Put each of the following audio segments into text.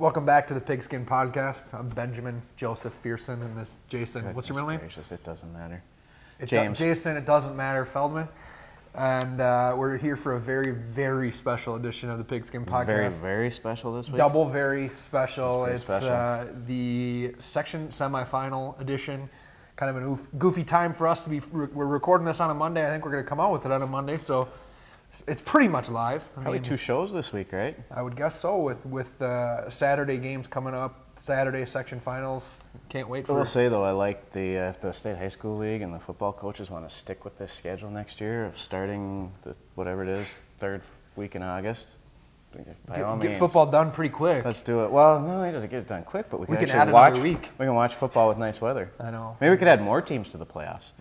Welcome back to the Pigskin Podcast. I'm Benjamin Joseph Fearson, and this Jason. What's your middle name? Gracious, it doesn't matter. James. Jason, it doesn't matter, Feldman. And we're here for a very, very special edition of the Pigskin Podcast. Very, very special this week. Double very special. It's special. The section semifinal edition. Kind of a goofy time for us to be. We're recording this on a Monday. I think we're going to come out with it on a Monday, so it's pretty much live. Probably 2 shows this week, right? I would guess so. With Saturday games coming up, Saturday section finals. Can't wait for. I will say though, I like if the State High School League and the football coaches want to stick with this schedule next year of starting whatever it is, 3rd week in August. By all means, get football done pretty quick. Let's do it. Well, no, it doesn't get it done quick, but we can add actually another week. We can watch football with nice weather. I know. Maybe we could add more teams to the playoffs.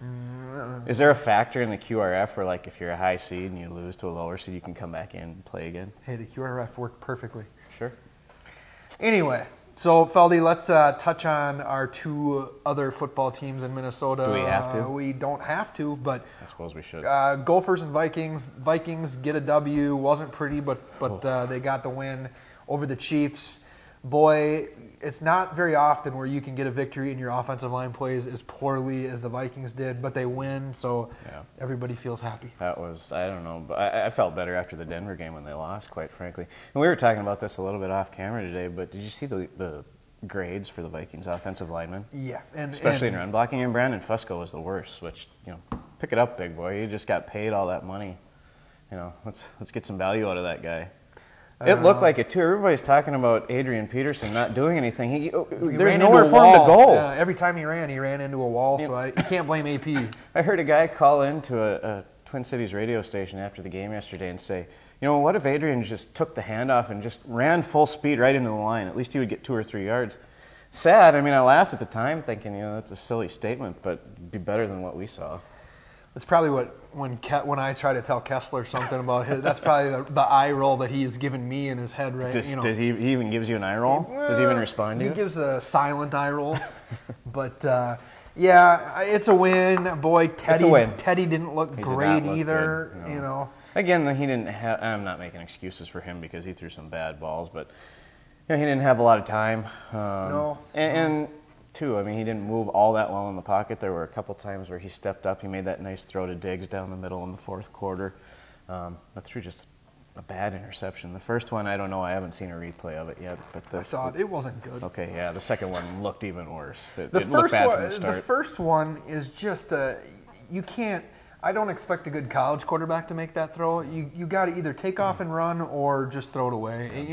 Is there a factor in the QRF where, like, if you're a high seed and you lose to a lower seed, you can come back in and play again? Hey, the QRF worked perfectly. Sure. Anyway, so Feldy, let's touch on our 2 other football teams in Minnesota. Do we have to? We don't have to, but I suppose we should. Gophers and Vikings. Vikings get a W. Wasn't pretty, but they got the win over the Chiefs. Boy, it's not very often where you can get a victory and your offensive line plays as poorly as the Vikings did, but they win, so everybody feels happy. That was, I don't know, but I felt better after the Denver game when they lost, quite frankly. And we were talking about this a little bit off camera today, but did you see the grades for the Vikings offensive linemen? Yeah. Especially in run blocking, and Brandon Fusco was the worst, which, pick it up, big boy. You just got paid all that money. Let's get some value out of that guy. It looked like it, too. Everybody's talking about Adrian Peterson not doing anything. There's nowhere for him to go. Every time he ran into a wall, so you can't blame AP. I heard a guy call into a Twin Cities radio station after the game yesterday and say, what if Adrian just took the handoff and just ran full speed right into the line? At least he would get 2 or 3 yards. Sad. I mean, I laughed at the time thinking, that's a silly statement, but it'd be better than what we saw. That's probably when I try to tell Kessler something about his. That's probably the eye roll that he has given me in his head, right? Does he even gives you an eye roll? Does he even respond to you? He gives a silent eye roll, but it's a win. Boy, Teddy didn't look great either. Good, Again, he didn't have. I'm not making excuses for him because he threw some bad balls, but he didn't have a lot of time. And too, I mean, he didn't move all that well in the pocket. There were a couple times where he stepped up. He made that nice throw to Diggs down the middle in the 4th quarter. But threw just a bad interception. The first one, I don't know. I haven't seen a replay of it yet. But I saw it. It wasn't good. Okay, yeah. The second one looked even worse. It looked bad from the start. The first one is just you can't. I don't expect a good college quarterback to make that throw. You got to either take off and run or just throw it away.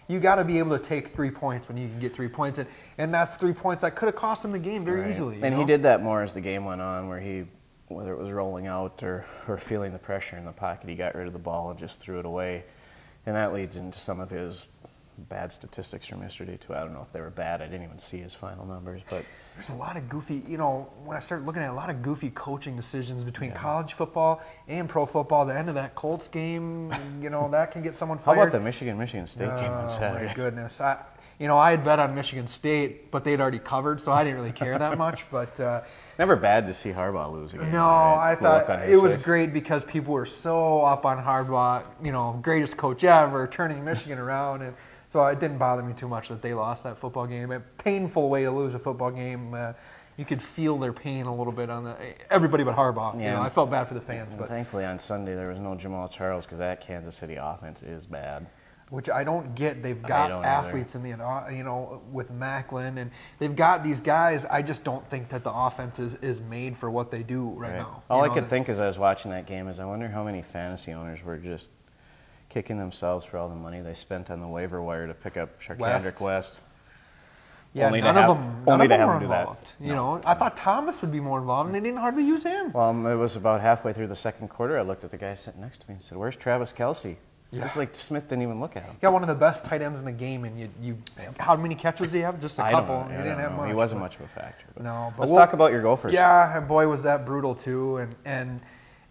You got to be able to take 3 points when you can get 3 points, and that's 3 points that could have cost him the game very easily. And he did that more as the game went on, where whether it was rolling out or feeling the pressure in the pocket, he got rid of the ball and just threw it away, and that leads into some of his bad statistics from yesterday too. I don't know if they were bad. I didn't even see his final numbers, but there's a lot of goofy, when I started looking at a lot of goofy coaching decisions between college football and pro football. The end of that Colts game, that can get someone fired. How about the Michigan State game on Saturday? Oh my goodness. I had bet on Michigan State, but they'd already covered, so I didn't really care that much. But never bad to see Harbaugh lose again. No, right? I thought it was great because people were so up on Harbaugh, greatest coach ever, turning Michigan around, and so it didn't bother me too much that they lost that football game. A painful way to lose a football game. You could feel their pain a little bit on everybody but Harbaugh. Yeah. I felt bad for the fans. But thankfully on Sunday there was no Jamal Charles because that Kansas City offense is bad. Which I don't get. They've got athletes in the with Macklin, and they've got these guys. I just don't think that the offense is made for what they do right now. All I could think as I was watching that game is I wonder how many fantasy owners were just kicking themselves for all the money they spent on the waiver wire to pick up Charcandrick West. Yeah, none of them were involved. I thought Thomas would be more involved, and they didn't hardly use him. Well, it was about halfway through the 2nd quarter. I looked at the guy sitting next to me and said, "Where's Travis Kelce?" Yeah. It's like Smith didn't even look at him. He got one of the best tight ends in the game, and how many catches did he have? Just a couple. He didn't have much. He wasn't much of a factor. No, but let's talk about your Gophers. Yeah, and boy, was that brutal too. And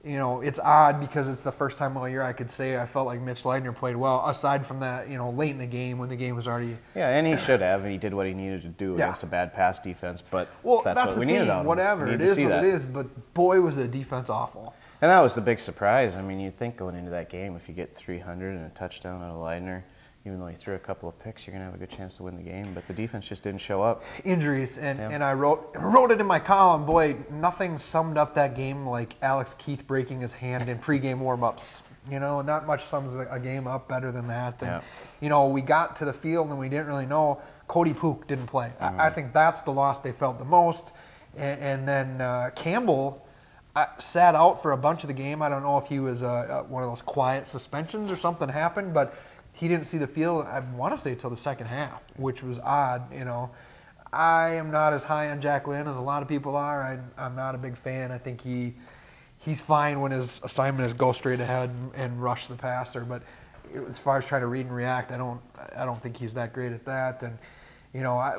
it's odd because it's the first time all year I could say I felt like Mitch Leidner played well. Aside from that, late in the game when the game was already. Yeah, and he should have. He did what he needed to do against a bad pass defense. But that's what we needed out of him. Whatever it is, what it is. But boy, was the defense awful. And that was the big surprise. I mean, you'd think going into that game, if you get 300 and a touchdown out of Leidner, even though he threw a couple of picks, you're going to have a good chance to win the game. But the defense just didn't show up. Injuries, and I wrote it in my column. Boy, nothing summed up that game like Alex Keith breaking his hand in pregame warmups. Not much sums a game up better than that. And, we got to the field and we didn't really know. Cody Pook didn't play. I think that's the loss they felt the most. And then Campbell sat out for a bunch of the game. I don't know if he was one of those quiet suspensions or something happened, but he didn't see the field, I want to say, until the second half, which was odd. I am not as high on Jack Lynn as a lot of people are. I'm not a big fan. I think he's fine when his assignment is go straight ahead and rush the passer. But as far as trying to read and react, I don't think he's that great at that. And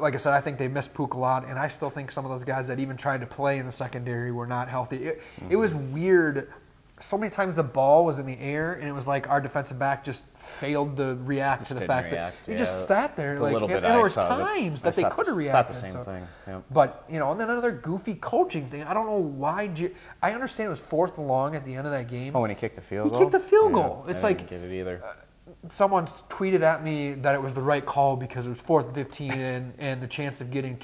like I said, I think they missed Pook a lot, and I still think some of those guys that even tried to play in the secondary were not healthy. It was weird. So many times the ball was in the air, and it was like our defensive back just failed to react to the fact that he just sat there. And there were times that they could have reacted. Thought the same thing. Yep. But, and then another goofy coaching thing. I don't know why. I understand it was 4th and long at the end of that game. Oh, when he kicked the field goal? He kicked the field goal. It's I didn't get it either. Someone tweeted at me that it was the right call because it was 4th and 15 and the chance of getting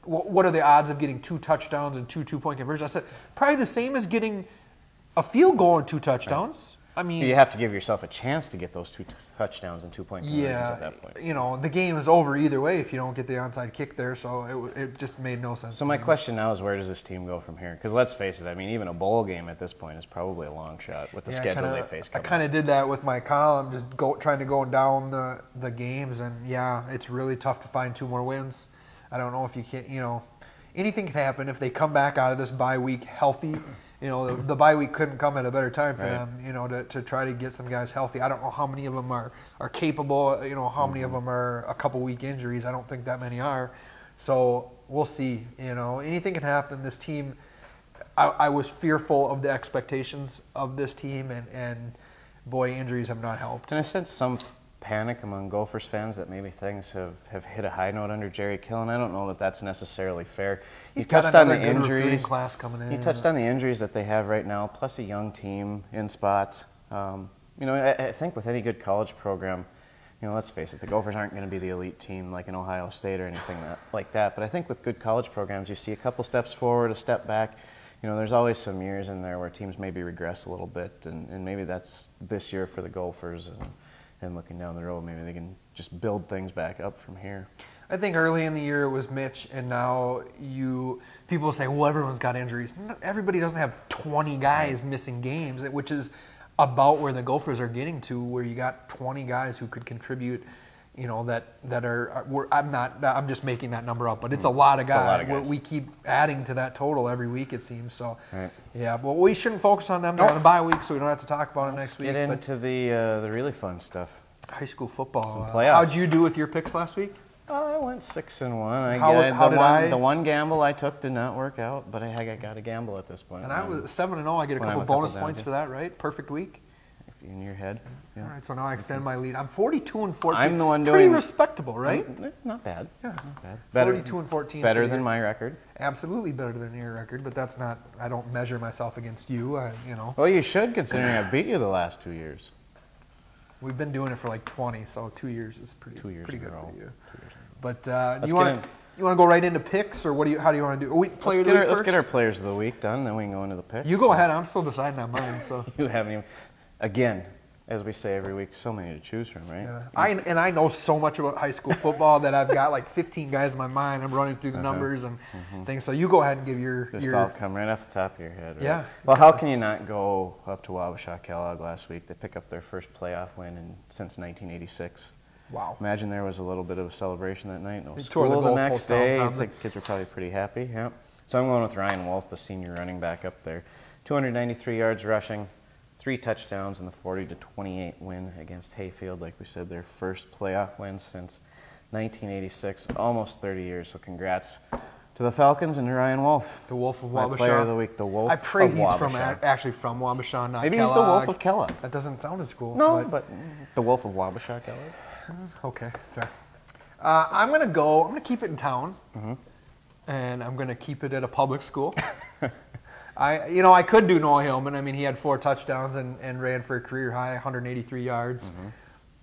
what are the odds of getting 2 touchdowns and 2 two-point conversions? I said, probably the same as getting a field goal and 2 touchdowns. Right. I mean, you have to give yourself a chance to get those 2 touchdowns and 2-point conversions at that point. The game is over either way if you don't get the onside kick there, so it just made no sense. So my question now is, where does this team go from here? Because let's face it, I mean, even a bowl game at this point is probably a long shot with the schedule they face coming. I kind of did that with my column, just trying to go down the games, and it's really tough to find 2 more wins. I don't know if you can, anything can happen if they come back out of this bye week healthy. The bye week couldn't come at a better time for them, to try to get some guys healthy. I don't know how many of them are capable, how many of them are a couple week injuries. I don't think that many are. So we'll see. Anything can happen. This team, I was fearful of the expectations of this team, and boy, injuries have not helped. And I sense some panic among Gophers fans that maybe things have hit a high note under Jerry Kill, and I don't know that that's necessarily fair. He touched on the injuries. Class coming in. He touched on the injuries that they have right now, plus a young team in spots. I think with any good college program, let's face it, the Gophers aren't going to be the elite team like an Ohio State or anything like that. But I think with good college programs, you see a couple steps forward, a step back. There's always some years in there where teams maybe regress a little bit, and maybe that's this year for the Gophers. And looking down the road, maybe they can just build things back up from here. I think early in the year it was Mitch, and now people say, well, everyone's got injuries. Everybody doesn't have 20 guys missing games, which is about where the Gophers are getting to, where you got 20 guys who could contribute. I'm just making that number up, but it's a lot of guys. We keep adding to that total every week, it seems. So, but we shouldn't focus on them. They're on a bye week, so we don't have to talk about it next week. Get into the really fun stuff. High school football. Some playoffs. How'd you do with your picks last week? I went 6-1. How did I? The one gamble I took did not work out, but I got a gamble at this point. And I was 7-0. I get a couple bonus points for that, right? Perfect week. In your head. Yeah. All right, so now I extend my lead. I'm 42-14. I'm the one doing pretty respectable, right? Not bad. Yeah, not bad. 42-14. Better than my record. Absolutely better than your record, but that's not. I don't measure myself against you. Well, you should, considering I beat you the last 2 years. We've been doing it for like 20, so 2 years is pretty good for you. But you want to go right into picks, or how do you want to do? Let's get our players of the week done, then we can go into the picks. You go ahead. I'm still deciding on mine. So you haven't even. Again, as we say every week, so many to choose from, right? Yeah. I know so much about high school football that I've got like 15 guys in my mind. I'm running through the numbers and things. So you go ahead and give your. All come right off the top of your head, right? Yeah. Well, how can you not go up to Wabasha Kellogg last week? They pick up their first playoff win since 1986. Wow. Imagine there was a little bit of a celebration that night. No school the next day. I think the kids were probably pretty happy. Yeah. So I'm going with Ryan Wolf, the senior running back up there. 293 yards rushing. 3 touchdowns in the 40-28 win against Hayfield. Like we said, their first playoff win since 1986, almost 30 years. So congrats to the Falcons and to Ryan Wolf. The Wolf of my Wabasha. Player of the week, the Wolf of Wabasha. I pray he's actually from Wabasha, not Maybe Kellogg. He's the Wolf of Kellogg. That doesn't sound as cool. No, but the Wolf of Wabasha Kellogg. Okay, fair. I'm going to keep it in town, and I'm going to keep it at a public school. I could do Noah Hillman. I mean, he had 4 touchdowns and ran for a career high 183 yards.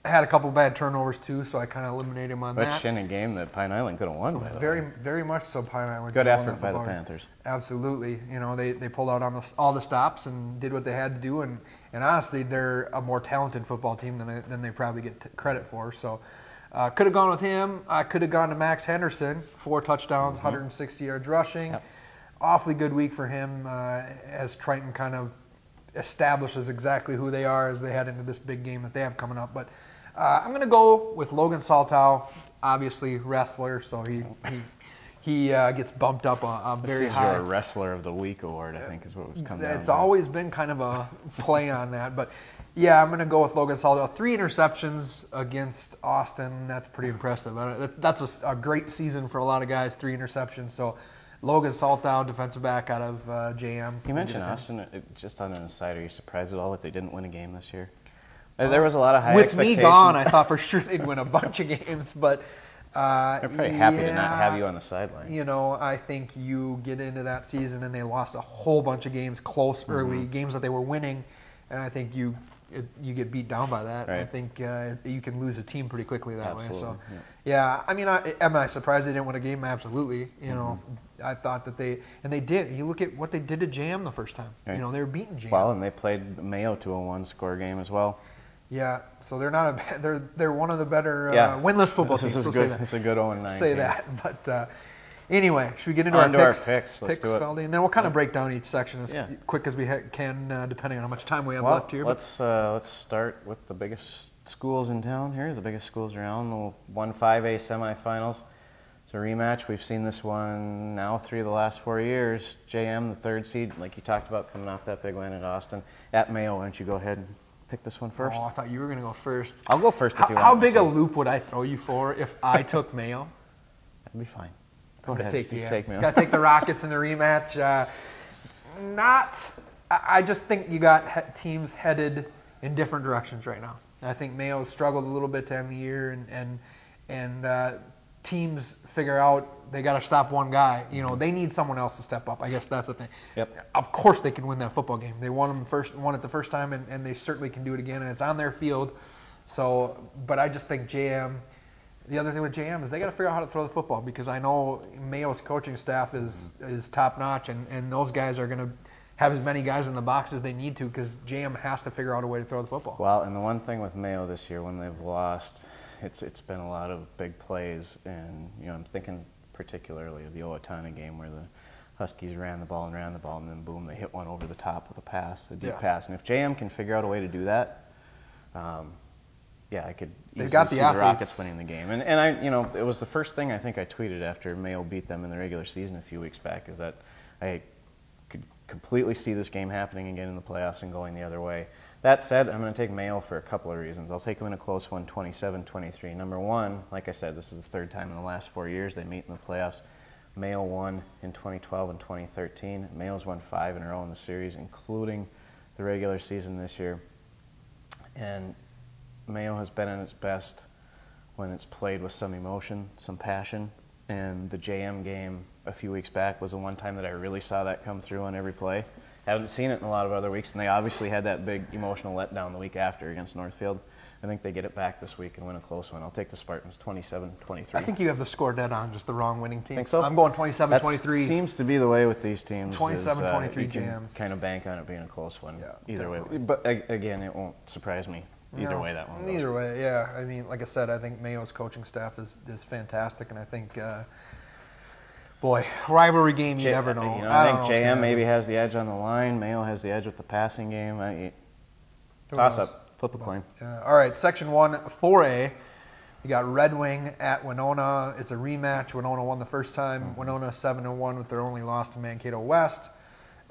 had a couple bad turnovers too, so I kind of eliminated him on that. In a game that Pine Island could have won, by the Very, way. very much so. Pine Island. Good effort by the Panthers. Absolutely. You know, they pulled out on all the stops and did what they had to do, and honestly, they're a more talented football team than they probably get credit for. So, could have gone with him. I could have gone to Max Henderson, 4 touchdowns, 160 yards rushing. Yep. Awfully good week for him as Triton kind of establishes exactly who they are as they head into this big game that they have coming up. But I'm going to go with Logan Saltow, obviously wrestler, so he gets bumped up a very high. This is your Wrestler of the Week award, I think, is what it was coming down to. It's always been kind of a play on that. But, yeah, I'm going to go with Logan Saltow. 3 interceptions against Austin. That's pretty impressive. That's a great season for a lot of guys, 3 interceptions. So, Logan Saltow, defensive back out of JM. You mentioned Austin. Just on an aside, are you surprised at all that they didn't win a game this year? There was a lot of high expectations. With me gone, I thought for sure they'd win a bunch of games, but they're probably happy to not have you on the sideline. You know, I think you get into that season and they lost a whole bunch of games close early, games that they were winning, and I think you get beat down by that. Right. I think you can lose a team pretty quickly that Absolutely. way. So, yeah, I mean, am I surprised they didn't win a game? Absolutely. You know, I thought that they did. You look at what they did to JM the first time. Right. You know, they were beating JM. Well, and they played Mayo to a 1-score game as well. Yeah, so they're one of the better winless football teams. This is good. It's a good 0-9. Say that, but anyway, should we get into our picks? Let's do it. Feldy? And then we'll kind of break down each section as quick as we can, depending on how much time we have left here. Let's start with the biggest schools in town here, the biggest schools around, the 1-5A semifinals. It's a rematch. We've seen this one now 3 of the last 4 years. JM, the 3rd seed, like you talked about, coming off that big win at Austin. At Mayo, why don't you go ahead and pick this one first? Oh, I thought you were going to go first. I'll go first if you want. How big a loop would I throw you for if I took Mayo? That'd be fine. Go ahead. Take Mayo. Got to take the Rockets in the rematch. I just think you got teams headed in different directions right now. I think Mayo struggled a little bit to end the year, and teams figure out they got to stop one guy. You know, they need someone else to step up. I guess that's the thing. Yep. Of course they can win that football game. They won it the first time, and they certainly can do it again, and it's on their field. So, but I just think JM, the other thing with JM is they got to figure out how to throw the football, because I know Mayo's coaching staff is top notch, and those guys are going to have as many guys in the box as they need to, because JM has to figure out a way to throw the football. Well, and the one thing with Mayo this year, when they've lost, it's been a lot of big plays, and I'm thinking particularly of the Owatonna game where the Huskies ran the ball, and then boom, they hit one over the top with a deep pass. And if JM can figure out a way to do that, I could easily see the Rockets winning the game. And I, it was the first thing I think I tweeted after Mayo beat them in the regular season a few weeks back, is that I could completely see this game happening again in the playoffs and going the other way. That said, I'm going to take Mayo for a couple of reasons. I'll take them in a close one, 27-23. Number one, like I said, this is the 3rd time in the last 4 years they meet in the playoffs. Mayo won in 2012 and 2013. Mayo's won 5 in a row in the series, including the regular season this year. And Mayo has been at its best when it's played with some emotion, some passion. And the JM game a few weeks back was the one time that I really saw that come through on every play. Haven't seen it in a lot of other weeks, and they obviously had that big emotional letdown the week after against Northfield. I think they get it back this week and win a close one. I'll take the Spartans 27-23. I think you have the score dead on, just the wrong winning team. Think so? I'm going 27-23. That seems to be the way with these teams. 27-23 you can JM. kind of bank on it being a close one either definitely. way. But again, it won't surprise me either way that one goes. Either way, yeah. I mean, like I said, I think Mayo's coaching staff is fantastic, and I think, rivalry game, you never know. I think JM maybe has the edge on the line. Mayo has the edge with the passing game. Toss up. Flip a coin. All right, Section 1, 4A. You got Red Wing at Winona. It's a rematch. Winona won the first time. Winona 7-1 with their only loss to Mankato West.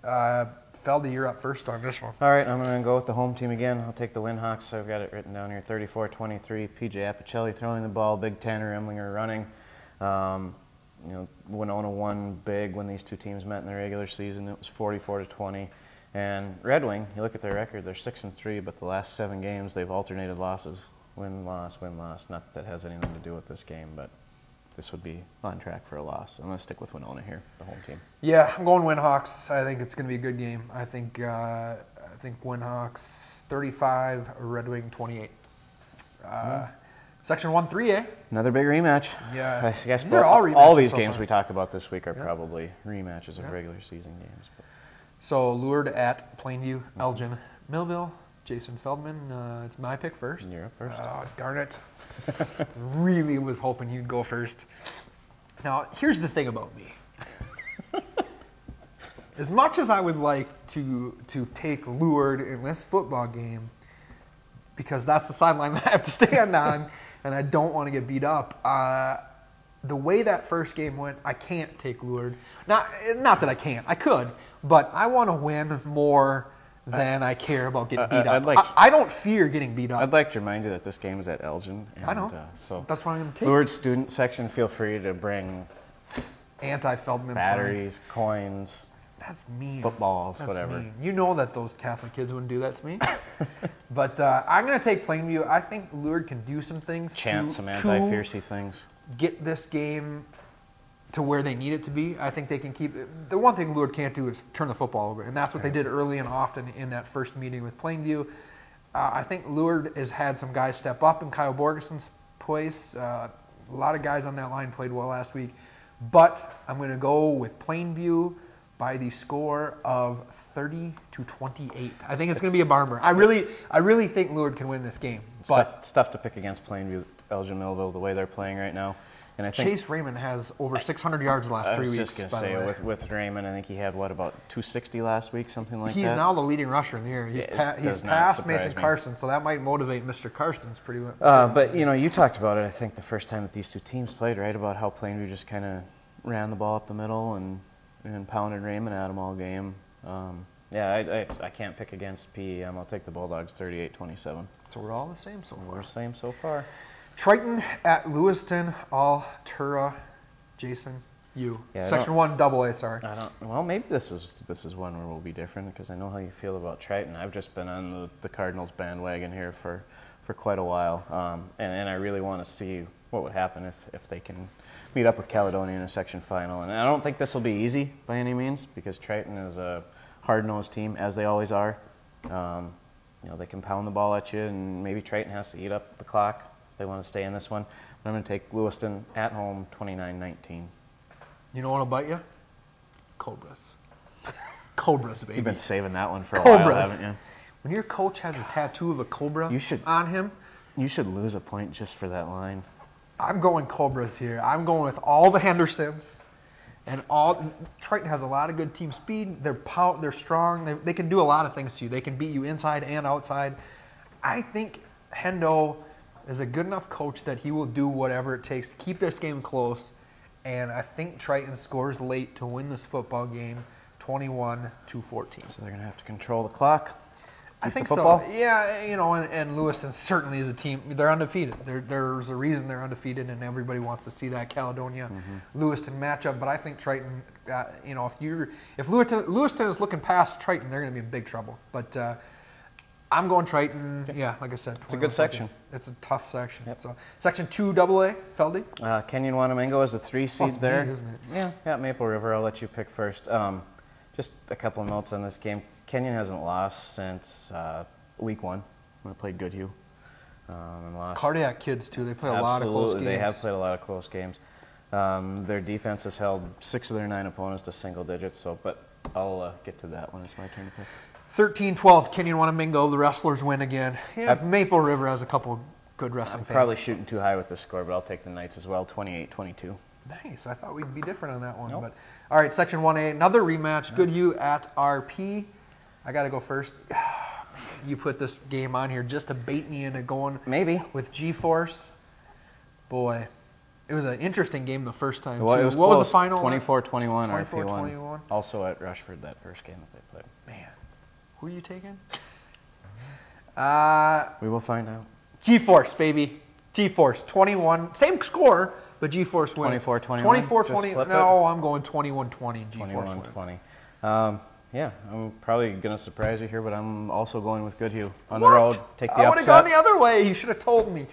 Feldy, you're up first on this one. All right, I'm going to go with the home team again. I'll take the Windhawks. I've got it written down here, 34-23. PJ Apicelli throwing the ball, big Tanner Emlinger running. Winona won big when these two teams met in the regular season. It was 44-20. And Red Wing, you look at their record, they're 6-3, but the last 7 games they've alternated losses. Win, loss, win, loss. Not that has anything to do with this game, but this would be on track for a loss. I'm going to stick with Winona here, the home team. Yeah, I'm going Windhawks. I think it's going to be a good game. I think Windhawks 35, Red Wing 28. Section 1-3A. Another big rematch. Yeah. I guess These are all all rematches these so games far. we talk about this week are probably rematches of Yeah. regular season games. But So Lured at Plainview, Elgin, Millville. Jason Feldman, it's my pick first. You're up first. Oh, darn it. Really was hoping you'd go first. Now, here's the thing about me. As much as I would like to take Lured in this football game, because that's the sideline that I have to stand on, and I don't want to get beat up, the way that first game went, I can't take Lured. Not that I can't. I could, but I want to win more than I care about getting beat up. I don't fear getting beat up. I'd like to remind you that this game is at Elgin. And, I know. So That's what I'm going to take. Lured student section, feel free to bring Anti-Feldman batteries, signs. coins, That's mean. footballs, That's whatever. mean. You know that those Catholic kids wouldn't do that to me. But I'm going to take Plainview. I think Lured can do some things Chant some anti-fiercy things. Get this game to where they need it to be. I think they can keep it. The one thing Lured can't do is turn the football over, and that's what they did early and often in that first meeting with Plainview. I think Lured has had some guys step up in Kyle Borgeson's place. A lot of guys on that line played well last week, but I'm going to go with Plainview by the score of 30-28. I think it's going to be a barn burn. I really think Lured can win this game. But Stuff to pick against Plainview, Elgin Millville, the way they're playing right now. And I think Chase Raymond has over 600 yards the last 3 weeks. I was just going to say, with Raymond, I think he had, about 260 last week, something like that? He's now the leading rusher in the year. He's past Mason Carson, so that might motivate Mr. Carstens pretty well. But, you talked about it, I think, the first time that these two teams played, right, about how Plainview just kind of ran the ball up the middle and pounded Raymond at him all game. I can't pick against PEM. I'll take the Bulldogs 38-27. So we're all the same so far. We're the same so far. Triton at Lewiston, Altura. Jason, you. Yeah, Section 1 AA, sorry. Well, maybe this is one where we'll be different because I know how you feel about Triton. I've just been on the Cardinals bandwagon here for quite a while, and I really want to see what would happen if they can meet up with Caledonia in a section final. And I don't think this will be easy by any means because Triton is a hard-nosed team, as they always are. They can pound the ball at you, and maybe Triton has to eat up the clock. They want to stay in this one. But I'm going to take Lewiston at home, 29-19. You know what'll bite you? Cobras. Cobras, baby. You've been saving that one for a while, haven't you? When your coach has a tattoo of a cobra on him, you should lose a point just for that line. I'm going Cobras here. I'm going with all the Hendersons. And Triton has a lot of good team speed. They're strong. They can do a lot of things to you. They can beat you inside and outside. I think Hendo is a good enough coach that he will do whatever it takes to keep this game close. And I think Triton scores late to win this football game, 21-14. So they're going to have to control the clock. I think so. Yeah, and Lewiston certainly is a team. They're undefeated. There's a reason they're undefeated, and everybody wants to see that Caledonia-Lewiston matchup. But I think Triton, if Lewiston is looking past Triton, they're going to be in big trouble. But I'm going Triton. Yeah, like I said, it's a good section. It's a tough section. Yep. So Section 2 AA, Feldy. Kenyon Wanamingo is the 3 seed there. Me, isn't it? Yeah, Maple River. I'll let you pick first. Just a couple of notes on this game. Kenyon hasn't lost since week 1 when they played Goodhue. And lost. Cardiac kids, too. They play a lot of close games. They have played a lot of close games. Their defense has held 6 of their 9 opponents to single digits, but I'll get to that when it's my turn to pick. 13-12, Kenyon Wanamingo. The Wrestlers win again. Yeah, Maple River has a couple good wrestling fans. Probably shooting too high with the score, but I'll take the Knights as well, 28-22. Nice. I thought we'd be different on that one. Nope. But all right, Section 1A, another rematch. Goodhue at RP. I got to go first. You put this game on here just to bait me into going maybe with G-Force. Boy, it was an interesting game the first time. Well, it was what close. Was the final? 24-21, 24-21. Also at Rushford, that first game that they played. Man, who are you taking? We will find out. G-Force, baby. G-Force, 21. Same score, but G-Force wins. 24-21? 24-20. No, I'm going 21-20. G-Force 21-20. Yeah, I'm probably going to surprise you here, but I'm also going with Goodhue. On the road, take the upset. I would have gone the other way. You should have told me.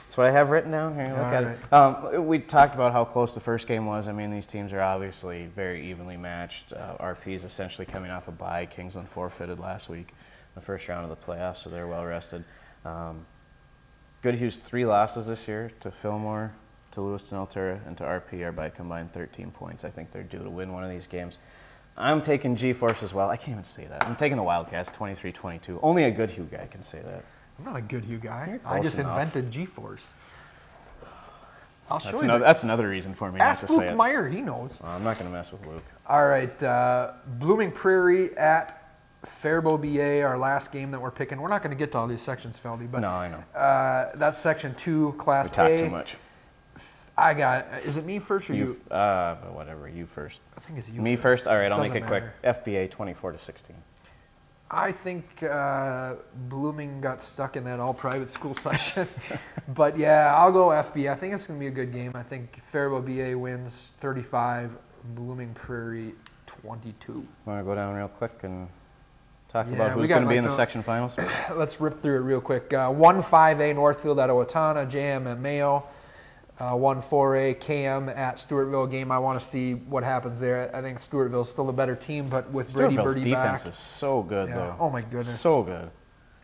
That's what I have written down here. Look at it. We talked about how close the first game was. I mean, these teams are obviously very evenly matched. RP is essentially coming off a bye. Kingsland forfeited last week, the first round of the playoffs, so they're well rested. Goodhue's 3 losses this year to Fillmore, to Lewiston Altura, and to RP are by combined 13 points. I think they're due to win one of these games. I'm taking G-Force as well. I can't even say that. I'm taking the Wildcats 23-22. Only a Goodhue guy can say that. I'm not a Goodhue guy. You're I close just enough. invented G-Force. I'll show you. That's another reason for me Ask not to Luke say it. Meyer. He knows. I'm not going to mess with Luke. All right. Blooming Prairie at Faribault BA, our last game that we're picking. We're not going to get to all these sections, Feldy, but No, I know. that's Section 2, Class We talk A. too much. I got. Is it me first or you? But whatever. You first. I think it's you. Me first. All right. I'll Doesn't make it quick. matter. FBA 24-16. I think Blooming got stuck in that all-private school session. But, yeah, I'll go FB. I think it's going to be a good game. I think Faribault BA wins 35, Blooming Prairie 22. Want to go down real quick and talk Yeah, about we who's got going to be like in the the- section finals? Let's rip through it real quick. 1-5A Northfield at Owatonna, JM at Mayo. 1-4A KM at Stewartville. Game I want to see what happens there. I think Stewartville's still a better team, but with Brady Stewartville's Birdie defense back. is so good, Yeah. though. Oh, my goodness. So good.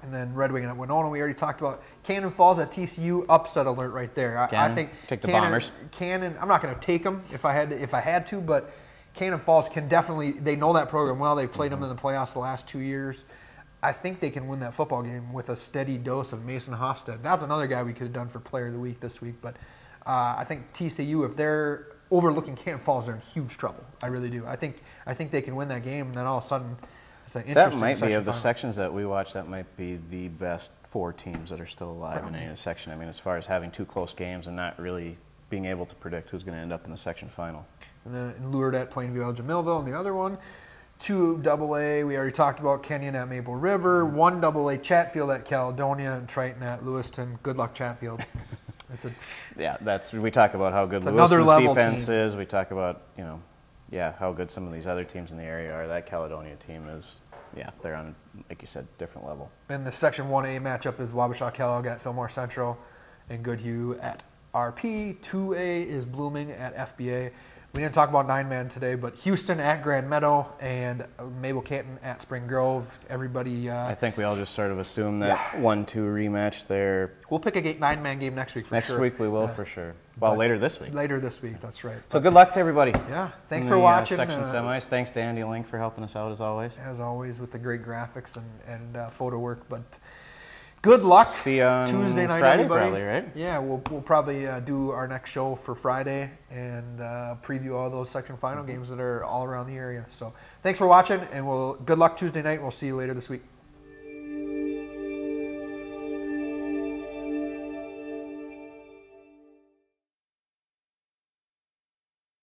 And then Red Wing at Winona, we already talked about. Cannon Falls at TCU, upset alert right there. I Cannon? think Take the Cannon, Bombers. Cannon, I'm not going to take them if I had to, but Cannon Falls can definitely. They know that program well. They played them in the playoffs the last 2 years. I think they can win that football game with a steady dose of Mason Hofstad. That's another guy we could have done for Player of the Week this week. But I think TCU, if they're overlooking Cannon Falls, they're in huge trouble. I really do. I think they can win that game, and then all of a sudden. That Interesting might be, section of the final. sections that we watch, that might be the best 4 teams that are still alive in any section. I mean, as far as having 2 close games and not really being able to predict who's going to end up in the section final. And then Lured at Plainview, Elgin Millville, and the other one. 2AA, we already talked about Kenyon at Maple River. 1AA, Chatfield at Caledonia, and Triton at Lewiston. Good luck, Chatfield. Yeah, we talk about how good It's another Lewiston's level defense team. is. We talk about, how good some of these other teams in the area are. That Caledonia team is, they're on, like you said, different level. And the Section 1A matchup is Wabasha Kellogg at Fillmore Central and Goodhue at RP. 2A is Blooming at FBA. We didn't talk about 9-man today, but Houston at Grand Meadow and Mabel Canton at Spring Grove. Everybody. I think we all just sort of assume that 1-2 rematch there. We'll pick a 9-man game next week for Next sure. week we will for sure. Well, later this week. Later this week, that's right. So good luck to everybody. Yeah, thanks in for the, watching. Section semis. Thanks to Andy Link for helping us out as always. As always, with the great graphics and photo work. But good luck. See you on Tuesday night, Friday, everybody. probably, right? Yeah, we'll probably do our next show for Friday and preview all those section final games that are all around the area. So thanks for watching, and good luck Tuesday night. We'll see you later this week.